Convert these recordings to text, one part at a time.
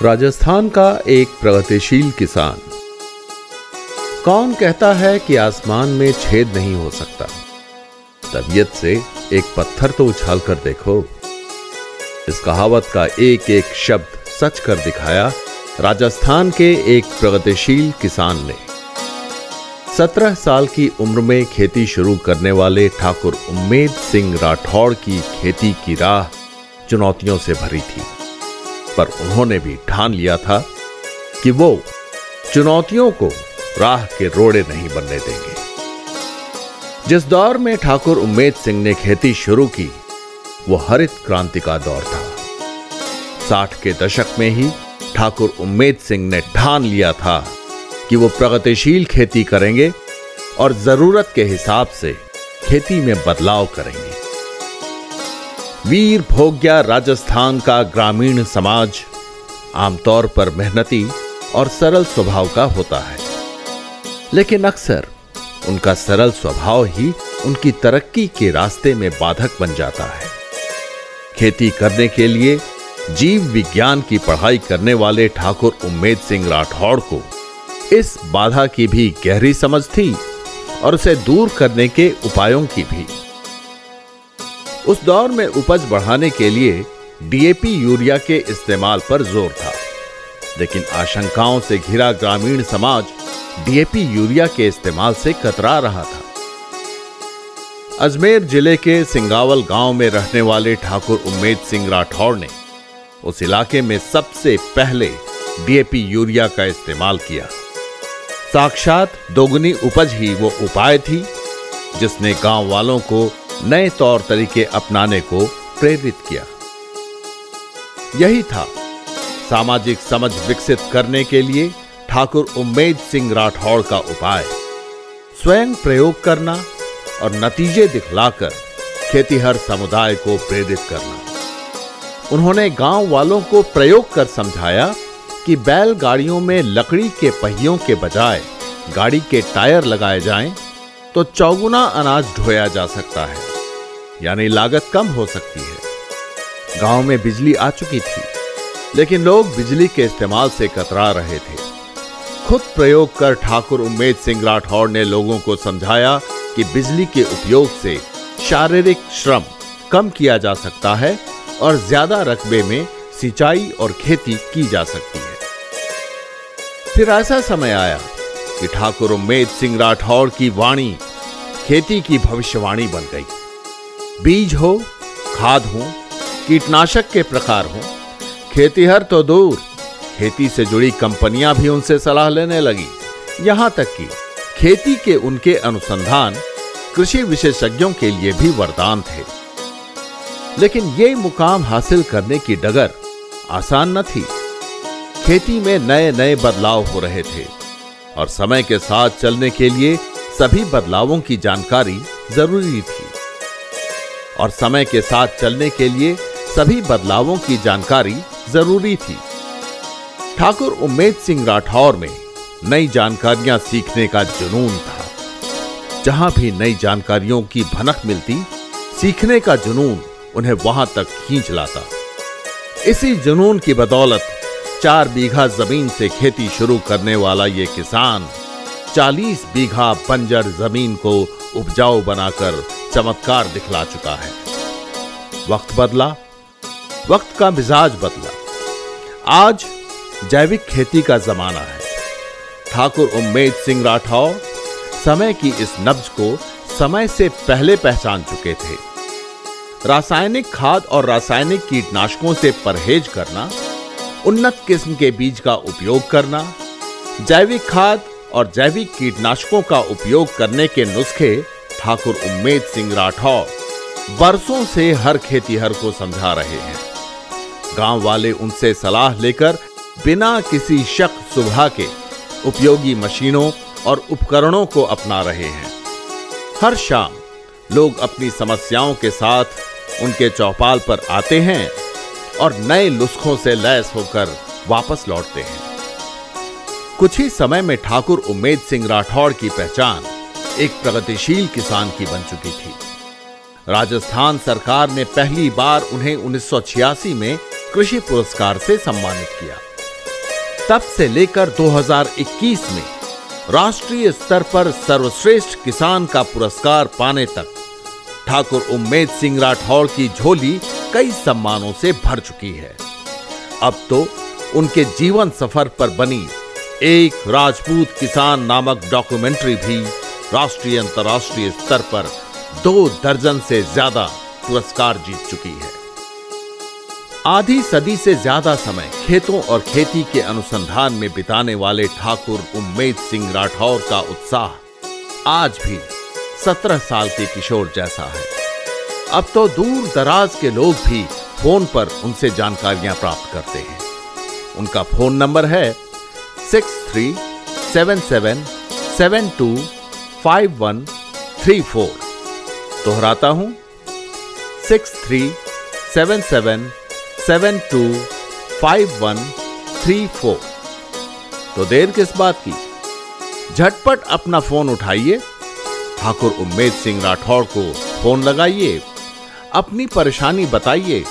राजस्थान का एक प्रगतिशील किसान। कौन कहता है कि आसमान में छेद नहीं हो सकता? तबीयत से एक पत्थर तो उछाल कर देखो। इस कहावत का एक एक शब्द सच कर दिखाया राजस्थान के एक प्रगतिशील किसान ने। 17 साल की उम्र में खेती शुरू करने वाले ठाकुर उम्मेद सिंह राठौड़ की खेती की राह चुनौतियों से भरी थी, पर उन्होंने भी ठान लिया था कि वो चुनौतियों को राह के रोड़े नहीं बनने देंगे। जिस दौर में ठाकुर उम्मेद सिंह ने खेती शुरू की वो हरित क्रांति का दौर था। 60 के दशक में ही ठाकुर उम्मेद सिंह ने ठान लिया था कि वो प्रगतिशील खेती करेंगे और जरूरत के हिसाब से खेती में बदलाव करेंगे। वीर भोग्या राजस्थान का ग्रामीण समाज आमतौर पर मेहनती और सरल स्वभाव का होता है, लेकिन अक्सर उनका सरल स्वभाव ही उनकी तरक्की के रास्ते में बाधक बन जाता है। खेती करने के लिए जीव विज्ञान की पढ़ाई करने वाले ठाकुर उम्मेद सिंह राठौड़ को इस बाधा की भी गहरी समझ थी और उसे दूर करने के उपायों की भी। उस दौर में उपज बढ़ाने के लिए डीएपी यूरिया के इस्तेमाल पर जोर था, लेकिन आशंकाओं से घिरा ग्रामीण समाज डीएपी यूरिया के इस्तेमाल से कतरा रहा था। अजमेर जिले के सिंगावल गांव में रहने वाले ठाकुर उम्मेद सिंह राठौड़ ने उस इलाके में सबसे पहले डीएपी यूरिया का इस्तेमाल किया। साक्षात दोगुनी उपज ही वो उपाय थी जिसने गांव वालों को नए तौर तरीके अपनाने को प्रेरित किया। यही था सामाजिक समझ विकसित करने के लिए ठाकुर उम्मेद सिंह राठौड़ का उपाय। स्वयं प्रयोग करना और नतीजे दिखलाकर खेतीहर समुदाय को प्रेरित करना। उन्होंने गांव वालों को प्रयोग कर समझाया कि बैलगाड़ियों में लकड़ी के पहियों के बजाय गाड़ी के टायर लगाए जाएं तो चौगुना अनाज ढोया जा सकता है, यानी लागत कम हो सकती है। गांव में बिजली आ चुकी थी, लेकिन लोग बिजली के इस्तेमाल से कतरा रहे थे। खुद प्रयोग कर ठाकुर उम्मेद सिंह राठौड़ ने लोगों को समझाया कि बिजली के उपयोग से शारीरिक श्रम कम किया जा सकता है और ज्यादा रकबे में सिंचाई और खेती की जा सकती है। फिर ऐसा समय आया कि ठाकुर उम्मेद सिंह राठौड़ की वाणी खेती की भविष्यवाणी बन गई। बीज हो, खाद हो, कीटनाशक के प्रकार हो, खेतीहर तो दूर, खेती से जुड़ी कंपनियां भी उनसे सलाह लेने लगी। यहां तक कि खेती के उनके अनुसंधान कृषि विशेषज्ञों के लिए भी वरदान थे। लेकिन ये मुकाम हासिल करने की डगर आसान न थी। खेती में नए नए बदलाव हो रहे थे और समय के साथ चलने के लिए सभी बदलावों की जानकारी जरूरी थी। ठाकुर उम्मेद सिंह राठौड़ में नई जानकारियां सीखने का जुनून था। जहां भी नई जानकारियों की भनक मिलती, सीखने का जुनून उन्हें वहां तक खींच लाता। इसी जुनून की बदौलत 4 बीघा जमीन से खेती शुरू करने वाला ये किसान 40 बीघा बंजर जमीन को उपजाऊ बनाकर चमत्कार दिखला चुका है। वक्त बदला, वक्त का मिजाज बदला। आज जैविक खेती का जमाना है। ठाकुर उम्मेद सिंह राठौड़ समय की इस नब्ज को समय से पहले पहचान चुके थे। रासायनिक खाद और रासायनिक कीटनाशकों से परहेज करना, उन्नत किस्म के बीज का उपयोग करना, जैविक खाद और जैविक कीटनाशकों का उपयोग करने के नुस्खे ठाकुर उम्मेद सिंह राठौड़ बरसों से हर खेतीहर को समझा रहे हैं। गांव वाले उनसे सलाह लेकर बिना किसी शक सुबह के उपयोगी मशीनों और उपकरणों को अपना रहे हैं। हर शाम लोग अपनी समस्याओं के साथ उनके चौपाल पर आते हैं और नए नुस्खों से लैस होकर वापस लौटते हैं। कुछ ही समय में ठाकुर उम्मेद सिंह राठौड़ की पहचान एक प्रगतिशील किसान की बन चुकी थी। राजस्थान सरकार ने पहली बार उन्हें 1986 में कृषि पुरस्कार से सम्मानित किया। तब से लेकर 2021 में राष्ट्रीय स्तर पर सर्वश्रेष्ठ किसान का पुरस्कार पाने तक ठाकुर उम्मेद सिंह राठौड़ की झोली कई सम्मानों से भर चुकी है। अब तो उनके जीवन सफर पर बनी एक राजपूत किसान नामक डॉक्यूमेंट्री भी राष्ट्रीय अंतर्राष्ट्रीय स्तर पर 2 दर्जन से ज्यादा पुरस्कार जीत चुकी है। आधी सदी से ज्यादा समय खेतों और खेती के अनुसंधान में बिताने वाले ठाकुर उम्मेद सिंह राठौड़ का उत्साह आज भी 17 साल के किशोर जैसा है। अब तो दूर दराज के लोग भी फोन पर उनसे जानकारियां प्राप्त करते हैं। उनका फोन नंबर है 6377725134। दोहराता हूं 6377725134। तो देर किस बात की, झटपट अपना फोन उठाइए, ठाकुर उम्मेद सिंह राठौड़ को फोन लगाइए, अपनी परेशानी बताइए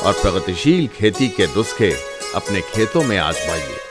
और प्रगतिशील खेती के नुस्खे अपने खेतों में आजमाइए।